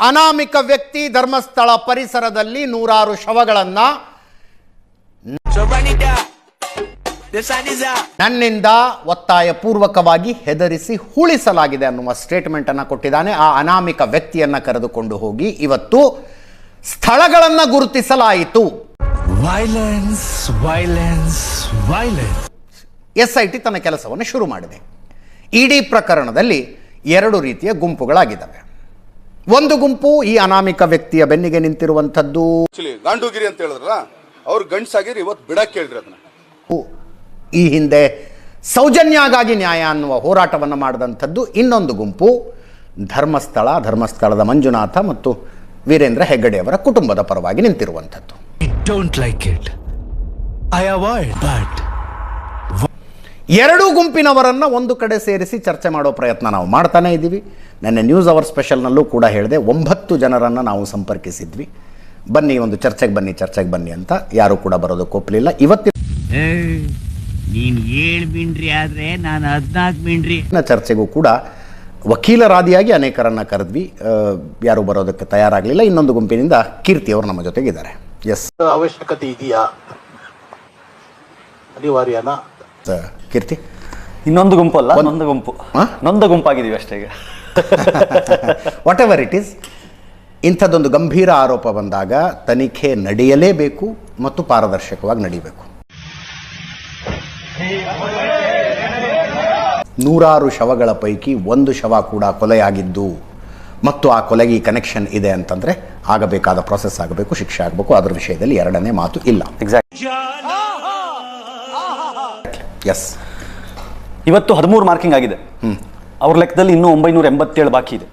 ಅನಾಮಿಕ ವ್ಯಕ್ತಿ ಧರ್ಮಸ್ಥಳ ಪರಿಸರದಲ್ಲಿ ನೂರಾರು ಶವಗಳನ್ನು ನನ್ನಿಂದ ಒತ್ತಾಯ ಪೂರ್ವಕವಾಗಿ ಹೆದರಿಸಿ ಹೂಳಿಸಲಾಗಿದೆ ಅನ್ನುವ ಸ್ಟೇಟ್ಮೆಂಟ್ ಅನ್ನು ಕೊಟ್ಟಿದ್ದಾನೆ. ಆ ಅನಾಮಿಕ ವ್ಯಕ್ತಿಯನ್ನ ಕರೆದುಕೊಂಡು ಹೋಗಿ ಇವತ್ತು ಸ್ಥಳಗಳನ್ನು ಗುರುತಿಸಲಾಯಿತು. Violence violence violence. SIT ತನ್ನ ಕೆಲಸವನ್ನು ಶುರು ಮಾಡಿದೆ. ಇಡೀ ಪ್ರಕರಣದಲ್ಲಿ ಎರಡು ರೀತಿಯ ಗುಂಪುಗಳಾಗಿದ್ದಾವೆ. ಒಂದು ಗುಂಪು ಈ ಅನಾಮಿಕ ವ್ಯಕ್ತಿಯ ಬೆನ್ನಿಗೆ ನಿಂತಿರುವಂಥದ್ದು. ಗಾಂಡೂಗಿರಿ ಅಂತ ಹೇಳಿದ್ರಲ್ಲ, ಅವ್ರು ಗಂಡ್ಸಾಗಿರಿ, ಇವತ್ತು ಬಿಡಕ್ಕೆ ಹೇಳಿದ್ರಿ ಅದನ್ನ. ಈ ಹಿಂದೆ ಸೌಜನ್ಯಗಾಗಿ ನ್ಯಾಯ ಅನ್ನುವ ಹೋರಾಟವನ್ನು ಮಾಡಿದಂಥದ್ದು. ಇನ್ನೊಂದು ಗುಂಪು ಧರ್ಮಸ್ಥಳದ ಮಂಜುನಾಥ ಮತ್ತು ವೀರೇಂದ್ರ ಹೆಗ್ಗಡೆ ಅವರ ಕುಟುಂಬದ ಪರವಾಗಿ ನಿಂತಿರುವಂಥದ್ದು. ಎರಡೂ ಗುಂಪಿನವರನ್ನು ಒಂದು ಕಡೆ ಸೇರಿಸಿ ಚರ್ಚೆ ಮಾಡೋ ಪ್ರಯತ್ನ ನಾವು ಮಾಡ್ತಾನೆ ಇದ್ದೀವಿ. ನೆನ್ನೆ ನ್ಯೂಸ್ ಅವರ್ ಸ್ಪೆಷಲ್ನಲ್ಲೂ ಕೂಡ ಹೇಳಿದೆ, 9 ಜನರನ್ನು ನಾವು ಸಂಪರ್ಕಿಸಿದ್ವಿ. ಬನ್ನಿ ಒಂದು ಚರ್ಚೆಗೆ ಬನ್ನಿ ಅಂತ. ಯಾರು ಕೂಡ ಬರೋದಕ್ಕೆ ಒಪ್ಪಲಿಲ್ಲ. ಇವತ್ತಿನ ನೀನ್ 7 ಮಿಂಡ್ರಿ ಆದ್ರೆ ನಾನು 14 ಮಿಂಡ್ರಿ ಚರ್ಚೆಗೂ ಕೂಡ ವಕೀಲರಾದಿಯಾಗಿ ಅನೇಕರನ್ನ ಕರೆದ್ವಿ. ಯಾರು ಬರೋದಕ್ಕೆ ತಯಾರಾಗಲಿಲ್ಲ. ಇನ್ನೊಂದು ಗುಂಪಿನಿಂದ ಕೀರ್ತಿ ಅವರು ನಮ್ಮ ಜೊತೆಗಿದ್ದಾರೆ. ಎಸ್, ಅವಶ್ಯಕತೆ ಇದೆಯಾ, ಅನಿವಾರ್ಯನಾ? ಕೀರ್ತಿ, ಇನ್ನೊಂದು ಗುಂಪು ಅಲ್ಲ, ನೊಂದ ಗುಂಪಾಗಿದ್ದೀವಿ ಅಷ್ಟೇ ಈಗ. ವಾಟ್ ಎವರ್ ಇಟ್ ಈಸ್, ಇಂಥದ್ದೊಂದು ಗಂಭೀರ ಆರೋಪ ಬಂದಾಗ ತನಿಖೆ ನಡೆಯಲೇಬೇಕು ಮತ್ತು ಪಾರದರ್ಶಕವಾಗಿ ನಡೀಬೇಕು. ನೂರಾರು ಶವಗಳ ಪೈಕಿ ಒಂದು ಶವ ಕೂಡ ಕೊಲೆಯಾಗಿದ್ದು ಮತ್ತು ಆ ಕೊಲೆಗೆ ಕನೆಕ್ಷನ್ ಇದೆ ಅಂತಂದ್ರೆ ಆಗಬೇಕಾದ ಪ್ರೊಸೆಸ್ ಆಗಬೇಕು, ಶಿಕ್ಷೆ ಆಗಬೇಕು. ಅದರ ವಿಷಯದಲ್ಲಿ ಎರಡನೇ ಮಾತು ಇಲ್ಲ. ಎಸ್, ಇವತ್ತು 13 ಮಾರ್ಕಿಂಗ್ ಆಗಿದೆ. ಅವ್ರ ಲೆಕ್ಕದಲ್ಲಿ ಇನ್ನೂ 987 ಬಾಕಿ ಇದೆ.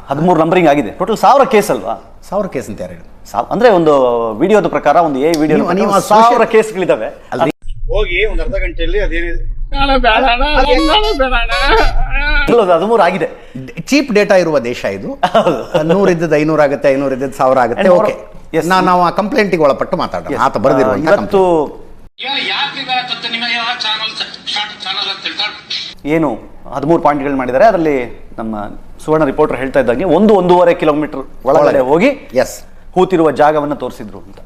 13 ನಂಬರಿಂಗ್ ಆಗಿದೆ. ಟೋಟಲ್ 1000 ಕೇಸ್ ಅಲ್ವಾ? 1000 ಕೇಸ್ ಅಂತ ಯಾರು? ಅಂದ್ರೆ ಒಂದು ವಿಡಿಯೋದ ಪ್ರಕಾರ, ಒಂದು ವಿಡಿಯೋ 1000 ಕೇಸ್ಗಳಿದಾವೆ. ಹೋಗಿ ಒಂದು ಅರ್ಧ ಗಂಟೆಯಲ್ಲಿ ಅದೇನಿದೆ 13 ಆಗಿದೆ. ಚೀಪ್ ಡೇಟಾ ಇರುವ ದೇಶ ಇದು. 100 ಇದ್ದದ್ದು 500 ಆಗುತ್ತೆ, 500 ಇದ್ದದ್ದು 1000 ಆಗುತ್ತೆ. ಓಕೆ, ನಾವು ಆ ಕಂಪ್ಲೇಂಟಿಗೆ ಒಳಪಟ್ಟು ಮಾತಾಡೋಣ. ಆತ ಬರೆದಿರುವಂತ ಏನು 13 ಪಾಯಿಂಟ್ಗಳು ಮಾಡಿದ್ದಾರೆ. ಅದರಲ್ಲಿ ನಮ್ಮ ಸುವರ್ಣ ರಿಪೋರ್ಟರ್ ಹೇಳ್ತಾ ಇದ್ದಂಗೆ 1-1.5 ಕಿಲೋಮೀಟರ್ ಒಳಗಡೆ ಹೋಗಿ ಹೂತಿರುವ ಜಾಗವನ್ನು ತೋರಿಸಿದ್ರು ಅಂತ.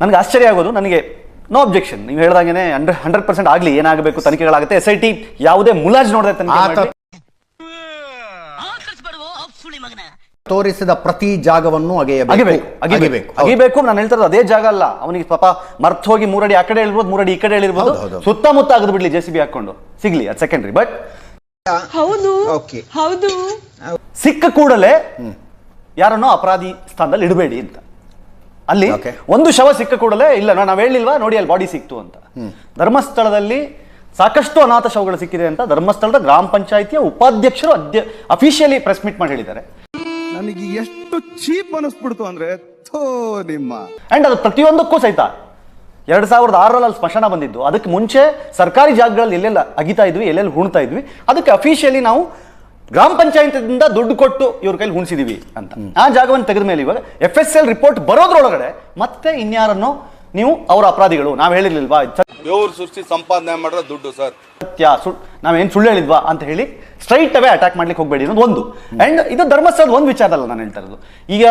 ನನಗೆ ಆಶ್ಚರ್ಯ ಆಗೋದು, ನನಗೆ ನೋ ಅಬ್ಜೆಕ್ಷನ್, ನೀವು ಹೇಳ್ದಂಗೆ 100% ಆಗಲಿ, ಏನಾಗಬೇಕು ತನಿಖೆಗಳಾಗುತ್ತೆ. SIT ಯಾವುದೇ ಮುಲಾಜ್ ನೋಡದೆ ತನಿಖೆ ತೋರಿಸಿದ ಪ್ರತಿ ಜಾಗವನ್ನು ಅಗಿಬೇಕು. ನಾನು ಹೇಳ್ತಾ ಇರೋದು ಅದೇ ಜಾಗ ಅಲ್ಲ. ಅವನಿಗೆ ಪಾಪ ಮರ್ತ್ ಹೋಗಿ 3 ಅಡಿ ಆ ಕಡೆ ಹೇಳಿರ್ಬೋದು, 3 ಅಡಿ ಈ ಕಡೆ ಹೇಳಿರ್ಬೋದು, ಸುತ್ತಮುತ್ತ ಆಗದು ಬಿಡ್ಲಿ, JCB ಹಾಕೊಂಡು ಸಿಗ್ಲಿ, ಅದು ಸೆಕೆಂಡ್ರಿ. ಬಟ್ ಹೌದು, ಸಿಕ್ಕ ಕೂಡಲೇ ಯಾರನ್ನೋ ಅಪರಾಧಿ ಸ್ಥಾನದಲ್ಲಿ ಇಡಬೇಡಿ ಅಂತ. ಅಲ್ಲಿ ಒಂದು ಶವ ಸಿಕ್ಕ ಕೂಡಲೇ ಇಲ್ಲ, ನಾವ್ ಹೇಳಿಲ್ವಾ ನೋಡಿ ಅಲ್ಲಿ ಬಾಡಿ ಸಿಕ್ತು ಅಂತ. ಧರ್ಮಸ್ಥಳದಲ್ಲಿ ಸಾಕಷ್ಟು ಅನಾಥ ಶವಗಳು ಸಿಕ್ಕಿದೆ ಅಂತ ಧರ್ಮಸ್ಥಳದ ಗ್ರಾಮ ಪಂಚಾಯಿತಿಯ ಉಪಾಧ್ಯಕ್ಷರು ಅಫಿಷಿಯಲಿ ಪ್ರೆಸ್ ಮೀಟ್ ಮಾಡಿ ಹೇಳಿದ್ದಾರೆ. ನನಗೆ ಎಷ್ಟು ಚೀಪ್ ಅನಿಸ್ಬಿಡ್ತು ಅಂದ್ರೆ ನಿಮ್ಮ ಅಂಡ್ ಅದು ಪ್ರತಿಯೊಂದಕ್ಕೂ ಸಹಿತ 2006ರಲ್ಲಿ ಅಲ್ಲಿ ಸ್ಮಶಾನ ಬಂದಿದ್ದು. ಅದಕ್ಕೆ ಮುಂಚೆ ಸರ್ಕಾರಿ ಜಾಗಗಳಲ್ಲಿ ಎಲ್ಲೆಲ್ಲ ಅಗಿತಾ ಇದ್ವಿ, ಎಲ್ಲೆಲ್ಲಿ ಹುಣ್ತಾ ಇದ್ವಿ, ಅದಕ್ಕೆ ಅಫಿಷಿಯಲಿ ನಾವು ಗ್ರಾಮ ಪಂಚಾಯತಿಯಿಂದ ದುಡ್ಡು ಕೊಟ್ಟು ಇವ್ರ ಕೈಲಿ ಹುಣಿಸಿದೀವಿ ಅಂತ. ಆ ಜಾಗವನ್ನು ತೆಗೆದ ಮೇಲೆ ಇವಾಗ FSL ರಿಪೋರ್ಟ್ ಬರೋದ್ರೊಳಗಡೆ ಮತ್ತೆ ಇನ್ಯಾರನ್ನು ನೀವು ಅವರ ಅಪರಾಧಿಗಳು, ನಾವ್ ಹೇಳಿರ್ಲಿಲ್ವಾ ದೇವ್ರ ಸೃಷ್ಟಿ ಸಂಪಾದನೆ ಮಾಡಿರೋ ದುಡ್ಡು ಸರ್, ಸತ್ಯ ನಾವೇನ್ ಸುಳ್ಳು ಹೇಳಿದ್ವಾ ಅಂತ ಹೇಳಿ ಸ್ಟ್ರೈಟ್ ಅವೇ ಅಟ್ಯಾಕ್ ಮಾಡ್ಲಿಕ್ಕೆ ಹೋಗ್ಬೇಡಿ ಅನ್ನೋದು ಒಂದು. ಅಂಡ್ ಇದು ಧರ್ಮಸ್ಥಳದ ಒಂದು ವಿಚಾರದಲ್ಲ ನಾನು ಹೇಳ್ತಾ ಇರೋದು. ಈಗ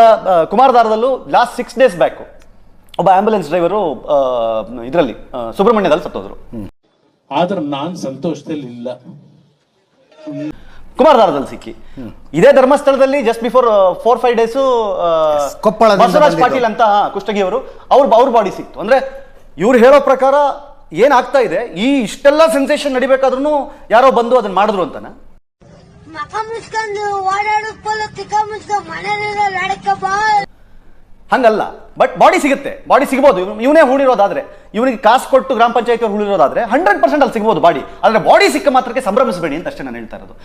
ಕುಮಾರಧಾರದಲ್ಲೂ ಲಾಸ್ಟ್ 6 days ಬ್ಯಾಕ್ ಒಬ್ಬ ಆಂಬ್ಯುಲೆನ್ಸ್ ಡ್ರೈವರು ಇದರಲ್ಲಿ ಸುಬ್ರಹ್ಮಣ್ಯದಲ್ಲಿ ಸತ್ತೋದ್ರು. ಆದ್ರೆ ನಾನ್ ಸಂತೋಷದಲ್ಲಿ ಇಲ್ಲ. ಕುಮಾರಧಾರದಲ್ಲಿ ಸಿಕ್ಕಿ ಇದೇ ಧರ್ಮಸ್ಥಳದಲ್ಲಿ just before 4-5 days Basavaraj Patil ಅಂತ ಕುಷ್ಟಗಿ ಅವ್ರ ಬಾಡಿ ಸಿಕ್ತು. ಅಂದ್ರೆ ಇವ್ರು ಹೇಳೋ ಪ್ರಕಾರ ಏನಾಗ್ತಾ ಇದೆ, ಈ ಇಷ್ಟೆಲ್ಲ ಸೆನ್ಸೇಷನ್ ನಡಿಬೇಕಾದ್ರೂ ಯಾರೋ ಬಂದು ಅದನ್ನ ಮಾಡಿದ್ರು ಅಂತಾನ. ಹಂಗಲ್ಲ, ಬಟ್ ಬಾಡಿ ಸಿಗುತ್ತೆ, ಬಾಡಿ ಸಿಗಬಹುದು. ಇವನೇ ಹೂಡಿರೋದಾದ್ರೆ, ಇವನಿಗೆ ಕಾಸು ಕೊಟ್ಟು ಗ್ರಾಮ ಪಂಚಾಯತಿ ಅವ್ರು ಹೂಡಿರೋದಾದ್ರೆ 100% ಅಲ್ಲಿ ಸಿಗಬಹುದು ಬಾಡಿ. ಆದ್ರೆ ಬಾಡಿ ಸಿಕ್ಕ ಮಾತ್ರಕ್ಕೆ ಸಂಭ್ರಮಿಸಬೇಡಿ ಅಂತ ಅಷ್ಟೇ ನಾನು ಹೇಳ್ತಾ ಇರೋದು.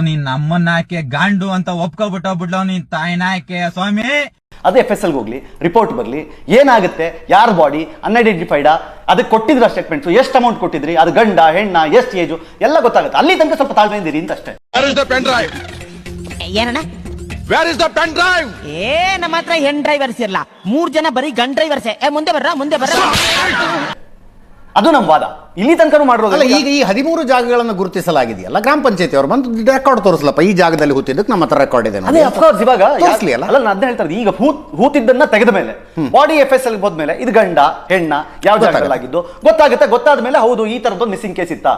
ನೀನ್ ನಮ್ಮನ್ನ ಆಕೆ ಗಾಂಡು ಅಂತ ಒಪ್ಕೊಬಿಟ್ಟೋಗ್ಬಿಡ್ಲೋ ನೀನ್ ತಾಯಿನ ಆಕೆ ಸ್ವಾಮಿ. ಅದೇ FSL ಹೋಗ್ಲಿ, ರಿಪೋರ್ಟ್ ಬರ್ಲಿ, ಏನಾಗುತ್ತೆ, ಯಾರ ಬಾಡಿ ಅನ್ಐಡೆಂಟಿಫೈಡಾ, ಅದಕ್ಕೆ ಕೊಟ್ಟಿದ್ರ ಸ್ಟೇಟ್ಮೆಂಟ್ಸ್, ಎಷ್ಟು ಅಮೌಂಟ್ ಕೊಟ್ಟಿದ್ರಿ, ಅದು ಗಂಡ ಹೆಣ್ಣ, ಎಷ್ಟು ಏಜು ಎಲ್ಲ ಗೊತ್ತಾಗುತ್ತೆ. ಅಲ್ಲಿ ತನಕ ಸ್ವಲ್ಪ ತಾಳ್ಮೆ ಇದ್ದೀರಿ ಅಂತ ಅಷ್ಟೇ. ಏನಣ್ಣ Where is the pen drive? ನಮ್ಮ ಹತ್ರ ಹೆಣ್ ಡ್ರೈವರ್ಸ್ ಇರಲ್ಲ, 3 ಜನ ಬರೀ ಗನ್ ಡ್ರೈವರ್ಸೇ. ಮುಂದೆ ಬರ್ರ. ಅದು ನಮ್ಮ ವಾದ. ಇಲ್ಲಿ ತನಕ ಮಾಡಿರೋದು ಅಲ್ಲ, ಈಗ ಈ 13 ಜಾಗಗಳನ್ನು ಗುರುತಿಸಲಾಗಿದೆಯಲ್ಲ, ಗ್ರಾಮ ಪಂಚಾಯತಿ ಅವರು ಬಂದು ರೆಕಾರ್ಡ್ ತೋರಿಸ್ಲಪ್ಪ, ಈ ಜಾಗದಲ್ಲಿ ಹೂತಿದ್ದಕ್ಕೆ ನಮ್ಮ ಹತ್ರ ರೆಕಾರ್ಡ್ ಇದೆ ನೋಡಿ. ಅದೇ ಅಫ್ಕೋರ್ಸ್ ಇವಾಗ ತೋರಿಸ್ಲಿ ಅಲ್ಲ. ಅಲ್ಲ, ನಾನು ಅದನ್ನ ಹೇಳ್ತಾ ಇರೋದು, ಈಗ ಹೂತಿದ್ದನ್ನ ತೆಗೆದ ಮೇಲೆ ಬಾಡಿ FSL ಹೋದ್ಮೇಲೆ ಇದು ಗಂಡ ಹೆಣ್ಣ ಯಾವ ಜಾಗದಲ್ಲಾಗಿದ್ದು ಗೊತ್ತಾಗುತ್ತೆ. ಗೊತ್ತಾದ ಮೇಲೆ ಹೌದು ಈ ತರದೊಂದು ಮಿಸ್ಸಿಂಗ್ ಕೇಸ್ ಇತ್ತಾ,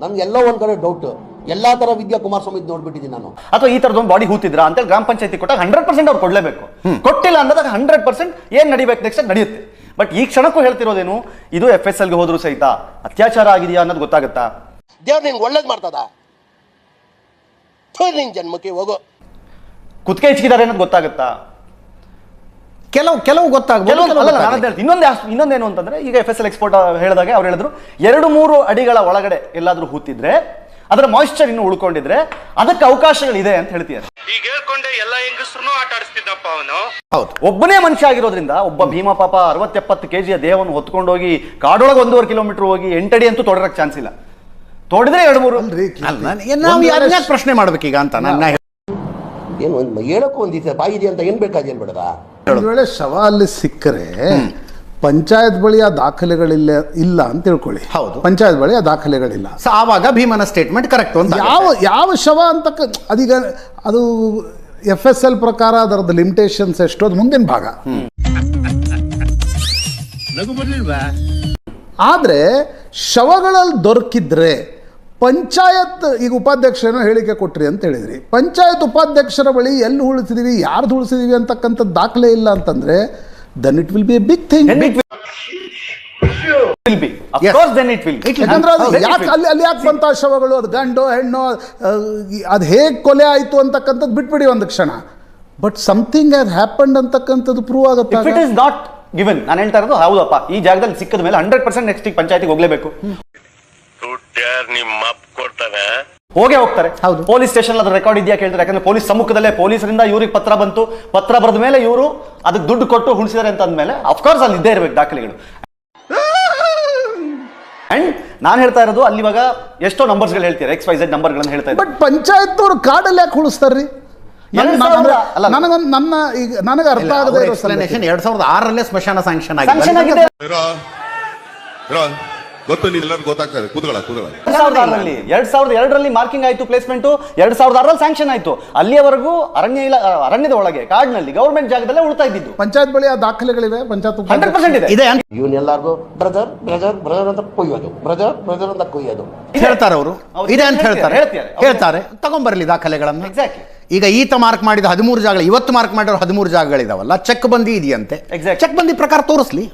ನಮ್ಗೆ ಎಲ್ಲೋ ಒಂದ್ ಕಡೆ ಡೌಟ್, ಎಲ್ಲಾ ತರ ವಿದ್ಯಾ ಕುಮಾರಸ್ವಾಮಿ ನೋಡ್ಬಿಟ್ಟಿದ್ದೀನಿ ನಾನು. ಅಥವಾ ಈ ತರದೊಂದು ಬಾಡಿ ಹೂತಿದ್ರ ಅಂತೇಳಿ ಗ್ರಾಮ ಪಂಚಾಯತಿ ಕೊಟ್ಟಾಗ 100% ಅವ್ರು ಕೊಡ್ಲೇಬೇಕು. ಕೊಟ್ಟಿಲ್ಲ ಅಂದಾಗ 100% ಏನ್ ನಡಿಬೇಕು ನೆಕ್ಸ್ಟ್ ನಡೆಯುತ್ತೆ. ಬಟ್ ಈ ಕ್ಷಣಕ್ಕೂ ಹೇಳ್ತಿರೋದೇನು, ಇದು FSL ಗೆ ಹೋದ್ರು ಸಹಿತ ಅತ್ಯಾಚಾರ ಆಗಿದೆಯಾ ಅನ್ನೋದು ಗೊತ್ತಾಗುತ್ತಾ? ದೇವ್ರು ನಿನ್ಗೆ ಒಳ್ಳೇದ್ ಮಾಡ್ತದ, ನಿನ್ ಜನ್ಮಕ್ಕೆ ಹೋಗೋ. ಕುತ್ತಿಗೆ ಹೆಚ್ಚಿದ್ದಾರೆ ಅನ್ನೋದು ಗೊತ್ತಾಗುತ್ತಾ? ಕೆಲವು ಗೊತ್ತಾಗ್ಬೋದು. ಇನ್ನೊಂದೇನು ಅಂತಂದ್ರೆ, ಈಗ FSL ಎಕ್ಸ್ಪೋರ್ಟ್ ಹೇಳಿದಾಗ ಅವ್ರು ಹೇಳಿದ್ರು 2-3 ಅಡಿಗಳ ಒಳಗಡೆ ಎಲ್ಲಾದ್ರೂ ಹೂತಿದ್ರೆ ಅದರ ಮಾಯಿಶ್ಚರ್ ಇನ್ನು ಉಳ್ಕೊಂಡಿದ್ರೆ ಅದಕ್ಕೆ ಅವಕಾಶಗಳಿದೆ ಅಂತ ಹೇಳ್ತಿದ್ದಾರೆ. ಈಗ ಹೇಳ್ಕೊಂಡೆ ಎಲ್ಲ ಹೆಂಗಸ್ರು ಆಟ ಆಡಿಸ್ತಿದ್ದಪ್ಪ ಅವನು. ಹೌದು, ಒಬ್ಬನೇ ಮನುಷ್ಯ ಆಗಿರೋದ್ರಿಂದ ಒಬ್ಬ ಭೀಮ ಪಾಪ 60-70 kg ದೇಹವನ್ನು ಹೊತ್ಕೊಂಡೋಗಿ ಕಾಡೊಳಗೆ 1.5 ಕಿಲೋಮೀಟರ್ ಹೋಗಿ 8 ಅಡಿ ಅಂತೂ ತೊಡರಕ್ಕೆ ಚಾನ್ಸ್ ಇಲ್ಲ. ತೊಡಿದ್ರೆ 2-3 ನಾವು ಯಾರನ್ನ ಪ್ರಶ್ನೆ ಮಾಡ್ಬೇಕೀಗ ಅಂತ ನನ್ನ ಏನು ಹೇಳಕ್ಕೂ ಒಂದಿದೆ ಬಾಯಿ ಇದೆ ಅಂತ ಏನ್ ಬೇಕಾದ ಹೇಳ್ಬೇಡದ. ಒಂದು ವೇಳೆ ಶವ ಅಲ್ಲಿ ಸಿಕ್ಕರೆ ಪಂಚಾಯತ್ ಬಳಿ ಆ ದಾಖಲೆಗಳಿಲ್ಲ ಇಲ್ಲ ಅಂತ ತಿಳ್ಕೊಳ್ಳಿ. ಹೌದು, ಪಂಚಾಯತ್ ಬಳಿ ಆ ದಾಖಲೆಗಳಿಲ್ಲ. ಆವಾಗ ಭೀಮನ ಸ್ಟೇಟ್ಮೆಂಟ್ ಕರೆಕ್ಟ್ ಅಂತ. ಯಾವ ಶವ ಅಂತ ಅದೀಗ ಅದು FSL ಪ್ರಕಾರ ಅದರದ್ದು ಲಿಮಿಟೇಷನ್ಸ್ ಎಷ್ಟು, ಅದು ಮುಂದಿನ ಭಾಗ. ಆದ್ರೆ ಶವಗಳಲ್ಲಿ ದೊರಕಿದ್ರೆ ಪಂಚಾಯತ್, ಈಗ ಉಪಾಧ್ಯಕ್ಷರೇನೋ ಹೇಳಿಕೆ ಕೊಟ್ರಿ ಅಂತ ಹೇಳಿದ್ರಿ, ಪಂಚಾಯತ್ ಉಪಾಧ್ಯಕ್ಷರ ಬಳಿ ಎಲ್ಲಿ ಉಳಿಸಿದೀವಿ, ಯಾರ್ದು ಉಳಿಸಿದೀವಿ ಅಂತಕ್ಕಂಥ ದಾಖಲೆ ಇಲ್ಲ ಅಂತಂದ್ರೆ then it will be a big thing. ಯಾಕಂದ್ರೆ ಅದು ಯಾಕೆ ಅಲ್ಲಿ ಯಾಕೆ ಬಂತ ಶವಗಳು, ಅದು ಗಂಡು ಹೆಣ್ಣು, ಅದು ಹೇಗೆ ಕೊಲೆ ಆಯ್ತು ಅಂತಕ್ಕಂಥದ್ದು ಬಿಟ್ಬಿಡಿ ಒಂದು ಕ್ಷಣ. ಬಟ್ ಸಮಥಿಂಗ್ ಹ್ಯಾಸ್ ಹ್ಯಾಪನ್ಡ್ ಅಂತಕ್ಕಂಥದ್ದು ಪ್ರೂವ್ ಆಗುತ್ತೆ. It is not given. ನಾನು ಹೇಳ್ತಾ ಇರೋದು ಹೌದಪ್ಪ, ಈ ಜಾಗದಲ್ಲಿ ಸಿಕ್ಕದ ಮೇಲೆ 100% ನೆಕ್ಸ್ಟ್ ಪಂಚಾಯತಿಗೆ ಹೋಗ್ಲೇಬೇಕು. ನಿಮ್ಮ ಕೊಡ್ತಾನೆ ಹೋಗ್ತಾರೆ. ಹೌದು, ಪೊಲೀಸ್ ಸ್ಟೇಷನ್ ಅದ್ರ ರೆಕಾರ್ಡ್ ಇದೆಯಾ ಕೇಳ್ತಾರೆ. ಯಾಕಂದ್ರೆ ಪೊಲೀಸ್ ಸಮ್ಮುಖದಲ್ಲೇ ಪೊಲೀಸರಿಂದ ಇವ್ರಿಗೆ ಪತ್ರ ಬಂತು, ಪತ್ರ ಬರೆದ ಮೇಲೆ ಇವರು ಅದಕ್ಕೆ ದುಡ್ಡು ಕೊಟ್ಟು ಉಳಿಸಿದಾರೆ ಅಂತ ಅಂದ್ಮೇಲೆ ಅಫ್ಕೋರ್ಸ್ ಅಲ್ಲಿ ಇದ್ದೇ ಇರ್ಬೇಕು ದಾಖಲೆಗಳು. ಅಂಡ್ ನಾನು ಹೇಳ್ತಾ ಇರೋದು ಅಲ್ಲಿ ಇವಾಗ ಎಷ್ಟೋ ನಂಬರ್ಸ್ಗಳು ಹೇಳ್ತಾರೆ, XYZ ನಂಬರ್ಗಳನ್ನು ಹೇಳ್ತಾ ಇದ್ದಾರೆ. ಬಟ್ ಪಂಚಾಯತ್ ಅವರು ಕಾರ್ಡಲ್ಲಿ ಯಾಕೆ ಉಳಿಸ್ತಾರ್ರಿ? ನನಗೆ ಅರ್ಥ ಆಗದೆ 2006 ಸ್ಮಶಾನ ಸ್ಯಾಂಕ್ಷನ್ ಆಗಿದೆ. ಗೊತ್ತು, ಎಲ್ಲರೂ ಗೊತ್ತಾಗ್ತದೆ. ಕೂತ್ಕೊಳ್ಳ 2002ರಲ್ಲಿ ಮಾರ್ಕಿಂಗ್ ಆಯ್ತು, ಪ್ಲೇಸ್ಮೆಂಟ್ 2006ರಲ್ಲಿ ಸ್ಯಾಂಕ್ಷನ್ ಆಯ್ತು. ಅಲ್ಲಿಯವರೆಗೂ ಅರಣ್ಯದ ಒಳಗೆ ಕಾಡಿನಲ್ಲಿ ಗವರ್ಮೆಂಟ್ ಜಾಗದಲ್ಲೇ ಉಳ್ತಾ ಇದ್ದಿದ್ದು. ಪಂಚಾಯತ್ ಬಳಿ ಆ ದಾಖಲೆಗಳಿವೆ, ಪಂಚಾಯತ್ 100% ಇದೆ. ಇವನ್ ಎಲ್ಲಾರ್ಗು ಬ್ರದರ್ ಬ್ರದರ್ ಬ್ರದರ್ ಅಂತ ಕೊಯ್ಯೋದು, ಬ್ರದರ್ ಬ್ರದರ್ ಅಂತ ಕೊಯ್ಯೋದು ಹೇಳ್ತಾರೆ ಅವರು. ಇದೆ ಅಂತ ಹೇಳ್ತಾರೆ ತಗೊಂಡ್ಬರ್ಲಿ ದಾಖಲೆಗಳನ್ನ. ಎಕ್ಸಾಕ್ಟ್ಲಿ. ಈಗ ಈತ ಮಾರ್ಕ್ ಮಾಡಿದ 13 ಜಾಗಗಳು, ಇವತ್ತು ಮಾರ್ಕ್ ಮಾಡಿರೋ 13 ಜಾಗಗಳಿದಾವಲ್ಲ, ಚೆಕ್ ಬಂದಿ ಇದೆಯಂತೆ. ಚೆಕ್ ಬಂದಿ ಪ್ರಕಾರ ತೋರಿಸ್ಲಿ.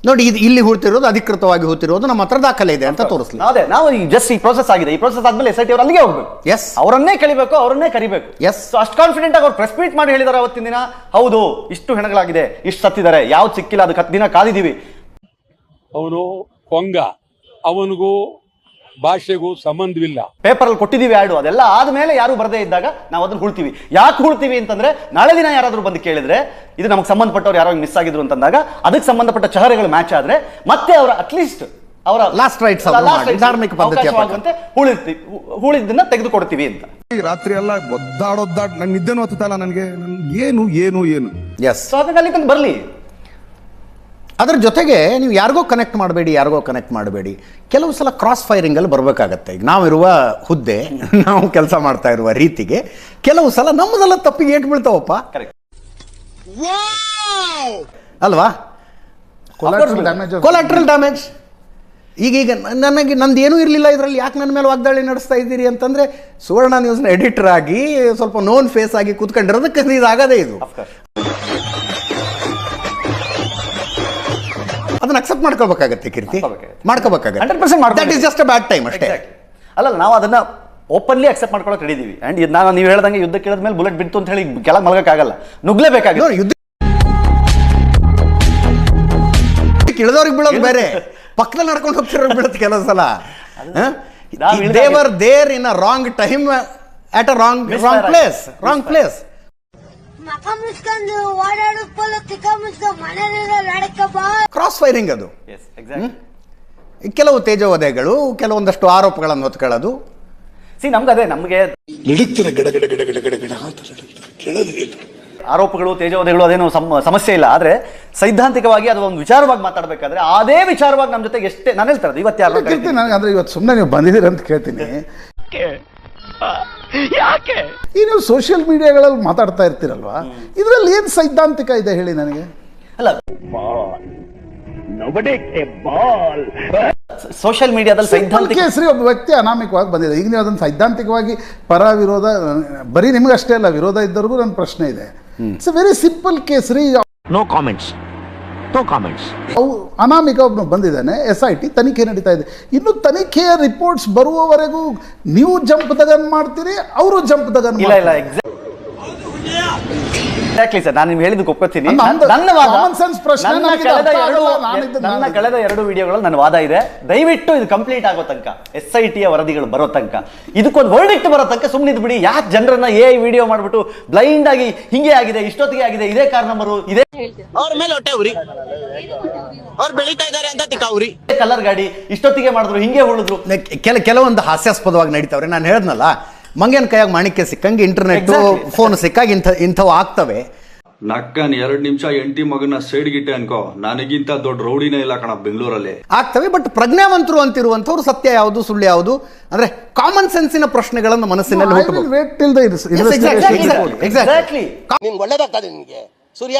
ನೋಡಿ, ಇದು ಇಲ್ಲಿ ಹೂತಿರೋದು ಅಧಿಕೃತವಾಗಿ ಹೂತಿರೋದು, ನಮ್ಮ ಹತ್ರ ದಾಖಲೆ ಇದೆ ಅಂತ ತೋರಿಸ್ಲಿ. ಅದೇ ನಾವು ಜಸ್ಟ್ ಈ ಪ್ರೋಸೆಸ್ ಆಗಿದೆ, ಈ ಪ್ರೋಸೆಸ್ ಆದ್ಮೇಲೆ SIT ಅವರು ಅಲ್ಲಿಗೆ ಹೋಗ್ಬೇಕು. ಎಸ್, ಅವರನ್ನೇ ಕಳಿಬೇಕು, ಅವರನ್ನೇ ಕರಿಬೇಕು. ಎಸ್, ಅಷ್ಟು ಕಾನ್ಫಿಡೆಂಟ್ ಆಗಿ ಅವ್ರು ಪ್ರೆಸ್ ಮೀಟ್ ಮಾಡಿ ಹೇಳಿದಾರೆ ಅವತ್ತಿನ ದಿನ, ಹೌದು ಇಷ್ಟು ಹೆಣಗಳಾಗಿದೆ, ಇಷ್ಟು ಸತ್ತಿದ್ದಾರೆ, ಯಾವ್ದು ಸಿಕ್ಕಿಲ್ಲ, ಅದಕ್ಕೆ 10 ದಿನ ಕಾದಿದ್ದೀವಿ. ಅವನು ಕೊಂಗ, ಅವನಿಗೂ ಭಾಷೆಗೂ ಸಂಬಂಧವಿಲ್ಲ. ಪೇಪರ್ ಅಲ್ಲಿ ಕೊಟ್ಟಿದ್ದೀವಿ ಆಡು, ಅದೆಲ್ಲ ಆದ್ಮೇಲೆ ಯಾರು ಬರದೇ ಇದ್ದಾಗ ನಾವು ಅದನ್ನ ಹುಳ್ತೀವಿ. ಯಾಕೆ ಹುಳ್ತೀವಿ ಅಂತಂದ್ರೆ, ನಾಳೆ ದಿನ ಯಾರಾದ್ರೂ ಬಂದು ಕೇಳಿದ್ರೆ ಇದು ನಮಗೆ ಸಂಬಂಧಪಟ್ಟವ್ರು ಯಾರೋ ಮಿಸ್ ಆಗಿದ್ರು ಅಂತಂದಾಗ ಅದಕ್ಕೆ ಸಂಬಂಧಪಟ್ಟ ಚಹರೆಗಳು ಮ್ಯಾಚ್ ಆದ್ರೆ ಮತ್ತೆ ಅವರ ಅಟ್ಲೀಸ್ಟ್ ಅವರ ಲಾಸ್ಟ್ ರೈಟ್ಸ್ ಧಾರ್ಮಿಕ ಪದ್ಧತಿ ಹೂಳಿದ್ದನ್ನ ತೆಗೆದುಕೊಡ್ತೀವಿ ಅಂತ. ರಾತ್ರಿ ಎಲ್ಲ ಒದ್ದಾಡೊದ್ದಾಡ್ ನನ್ನ ನಿದ್ದೆನೂ ಹತ್ತಲ್ಲ ನನಗೆ. ಏನು ಎಸ್, ಸೊ ಹಾಗಾಗಿ ಅಲ್ಲಿ ತನಕ ಬರ್ಲಿ. ಅದ್ರ ಜೊತೆಗೆ ನೀವು ಯಾರಿಗೋ ಕನೆಕ್ಟ್ ಮಾಡಬೇಡಿ. ಕೆಲವು ಸಲ ಕ್ರಾಸ್ ಫೈರಿಂಗಲ್ಲಿ ಬರಬೇಕಾಗತ್ತೆ. ಈಗ ನಾವಿರುವ ಹುದ್ದೆ, ನಾವು ಕೆಲಸ ಮಾಡ್ತಾ ಇರುವ ರೀತಿಗೆ ಕೆಲವು ಸಲ ನಮ್ಮದೆಲ್ಲ ತಪ್ಪಿಗೆ ಏಟ್ ಬೀಳ್ತಾವಪ್ಪ. ಅಲ್ವಾ? Collateral damage. ಈಗ ನಂದು ಏನೂ ಇರಲಿಲ್ಲ ಇದರಲ್ಲಿ, ಯಾಕೆ ನನ್ನ ಮೇಲೆ ವಾಗ್ದಾಳಿ ನಡೆಸ್ತಾ ಇದ್ದೀರಿ ಅಂತಂದರೆ, ಸುವರ್ಣ ನ್ಯೂಸ್ನ ಎಡಿಟರ್ ಆಗಿ ಸ್ವಲ್ಪ ನೋನ್ ಫೇಸ್ ಆಗಿ ಕೂತ್ಕೊಂಡಿರೋದಕ್ಕೆ ಇದಾಗದೇ ಇದು. ಅದನ್ನ ಅಕ್ಸೆಪ್ಟ್ ಮಾಡ್ಕೋಬೇಕಾಗತ್ತೆ ಕೀರ್ತಿ, ಮಾಡ್ಕೋಬೇಕಾಗತ್ತೆ. 100% that is just a bad time ಅಷ್ಟೇ. ಅಲ್ಲ, ನಾವು ಅದನ್ನ ಓಪನ್ಲಿ ಅಕ್ಸೆಪ್ಟ್ ಮಾಡ್ಕೊಳಕ್ ರೆಡಿ ಇದೀವಿ. ಅಂಡ್ ನಾನು ನೀವು ಹೇಳ್ದಂಗೆ ಯುದ್ಧ ಕೇಳಿದ ಮೇಲೆ ಬುಲೆಟ್ ಬಿಡ್ತು ಅಂತ ಹೇಳಿ ಕೆಳಗೆ ಮಲಗಕ್ಕಾಗಲ್ಲ, ನುಗ್ಲೇಬೇಕಾಗಿದೆ. ಯುದ್ಧ ಇಳಿದವ್ರಿಗೆ ಬೀಳೋದು ಬೇರೆ, ಪಕ್ಕದಲ್ಲಿ ನಡ್ಕೊಂಡು ಹೋಗ್ತಿರೋರು ಬೀಳುತ್ತೆ ಕೆಲವು ಸಲ. They were there in a wrong time at a wrong place. Cross firing ಅದು. ಕೆಲವು ತೇಜೋವಧೆಗಳು, ಕೆಲವೊಂದಷ್ಟು ಆರೋಪಗಳನ್ನು ಹೊತ್ಕೊಳ್ಳೋದು. ನಮ್ಗೆ ಆರೋಪಗಳು, ತೇಜೋವಧೆಗಳು ಅದೇನು ಸಮಸ್ಯೆ ಇಲ್ಲ. ಆದ್ರೆ ಸೈದ್ಧಾಂತಿಕವಾಗಿ ಅಥವಾ ಒಂದು ವಿಚಾರವಾಗಿ ಮಾತಾಡಬೇಕಾದ್ರೆ ಅದೇ ವಿಚಾರವಾಗಿ ನಮ್ಮ ಜೊತೆಗೆ ಎಷ್ಟೇ ನಾನು ಹೇಳ್ತಾರೆ ಇವತ್ತು ಯಾರು ಕೇಳ್ತೀನಿ ನನಗೆ, ಅಂದರೆ ಇವತ್ತು ಸುಮ್ಮನೆ ನೀವು ಬಂದಿದ್ದೀರಿ ಅಂತ ಕೇಳ್ತೀನಿ. ಈ ನೀವು ಸೋಷಿಯಲ್ ಮೀಡಿಯಾಗಳಲ್ಲಿ ಮಾತಾಡ್ತಾ ಇರ್ತೀರಲ್ವಾ, ಇದರಲ್ಲಿ ಏನು ಸೈದ್ಧಾಂತಿಕ ಇದೆ ಹೇಳಿ ನನಗೆ? ಅಲ್ಲ, ಸೋಷಿಯಲ್ ಮೀಡಿಯಾದಲ್ಲಿ ಸೈದ್ಧಾಂತಿಕ ಕೇಸರಿ ಒಬ್ಬ ವ್ಯಕ್ತಿ ಅನಾಮಿಕವಾಗಿ ಬಂದಿದೆ. ಈಗ ನೀವು ಅದನ್ನು ಸೈದ್ಧಾಂತಿಕವಾಗಿ ಪರ ವಿರೋಧ, ಬರೀ ನಿಮಗಷ್ಟೇ ಅಲ್ಲ, ವಿರೋಧ ಇದ್ದವ್ರಿಗೂ ನನ್ನ ಪ್ರಶ್ನೆ ಇದೆ. ಇಟ್ಸ್ ಅ ವೆರಿ ಸಿಂಪಲ್ ಕೇಸರಿ. No comments. ಅವು ಅನಾಮಿಕ ಒಬ್ಬನು ಬಂದಿದ್ದಾನೆ, SIT ತನಿಖೆ ನಡೀತಾ ಇದೆ. ಇನ್ನು ತನಿಖೆಯ ರಿಪೋರ್ಟ್ಸ್ ಬರುವವರೆಗೂ ನೀವು ಜಂಪ್ ದಗನ್ ಮಾಡ್ತೀರಿ, ಅವರು ಜಂಪ್ ದಗನ್ ಇಲ್ಲ ಎಕ್ಸಾಕ್ಟ್ಲಿ ಸರ್, ನಾನು ನಿಮ್ಗೆ ಹೇಳಿದ್ದಕ್ಕೆ ಒಪ್ಕೋತೀನಿ. ನನ್ನ ಕಳೆದ 2 ವಿಡಿಯೋಗಳಲ್ಲಿ ನನ್ನ ವಾದ ಇದೆ. ದಯವಿಟ್ಟು ಇದು ಕಂಪ್ಲೀಟ್ ಆಗೋ ತನಕ, SIT ವರದಿಗಳು ಬರೋ ತನಕ, ಇದಕ್ಕೊಂದು ವರ್ಡಿಕ್ಟ್ ಬರೋ ತನಕ ಸುಮ್ಮನೆ ಬಿಡಿ. ಯಾಕೆ ಜನರನ್ನ ವಿಡಿಯೋ ಮಾಡ್ಬಿಟ್ಟು ಬ್ಲೈಂಡ್ ಆಗಿ ಹಿಂಗೆ ಆಗಿದೆ, ಇಷ್ಟೊತ್ತಿಗೆ ಆಗಿದೆ, ಇದೇ ಕಾರ್ ನಂಬರು, ಇದೇ ಅವ್ರ ಮೇಲೆ ಹೊಟ್ಟೆ ಉರಿ, ಅವ್ರು ಬೆಳೀತಾ ಇದಾರೆ ಅಂತ ತಿಕ್ಕಾವ್ರಿ, ಕಲರ್ ಗಾಡಿ ಇಷ್ಟೊತ್ತಿಗೆ ಮಾಡಿದ್ರು, ಹಿಂಗೆ ಉಳಿದ್ರು. ಕೆಲವೊಂದು ಹಾಸ್ಯಾಸ್ಪದವಾಗಿ ನಡೀತಾವ್ರೆ. ನಾನು ಹೇಳ್ದನಲ್ಲ, ಮಂಗೇನ ಕೈಯಾಗ ಮಾಣಿಕ್ಯ ಸಿಕ್ಕಂಗೆ ಇಂಟರ್ನೆಟ್ ಫೋನ್ ಸಿಕ್ಕಾಗ ಇಂಥವು ಆಗ್ತವೆ. ನಕ್ಕನ್ 2 ನಿಮಿಷ ಎಂಟಿ ಮಗನ ಸೈಡ್ಗಿಟ್ಟೆ ಅನ್ಕೋ, ನನಗಿಂತ ದೊಡ್ಡ ರೌಡಿನೇ ಇಲ್ಲ ಕಣ ಬೆಂಗಳೂರಲ್ಲಿ. ಆಗ್ತವೆ. ಬಟ್ ಪ್ರಜ್ಞಾವಂತರು ಅಂತಿರುವಂಥವ್ರು ಸತ್ಯ ಯಾವುದು ಸುಳ್ಳು ಯಾವುದು ಅಂದ್ರೆ ಕಾಮನ್ ಸೆನ್ಸಿನ ಪ್ರಶ್ನೆಗಳನ್ನು ಮನಸ್ಸಿನಲ್ಲಿ ಹುಟ್ಟಬೇಕು. ನಿಮ್ಗೆ ಒಳ್ಳೇದಾಗ್ತದೆ ನಿಮಗೆ ಸೂರ್ಯ.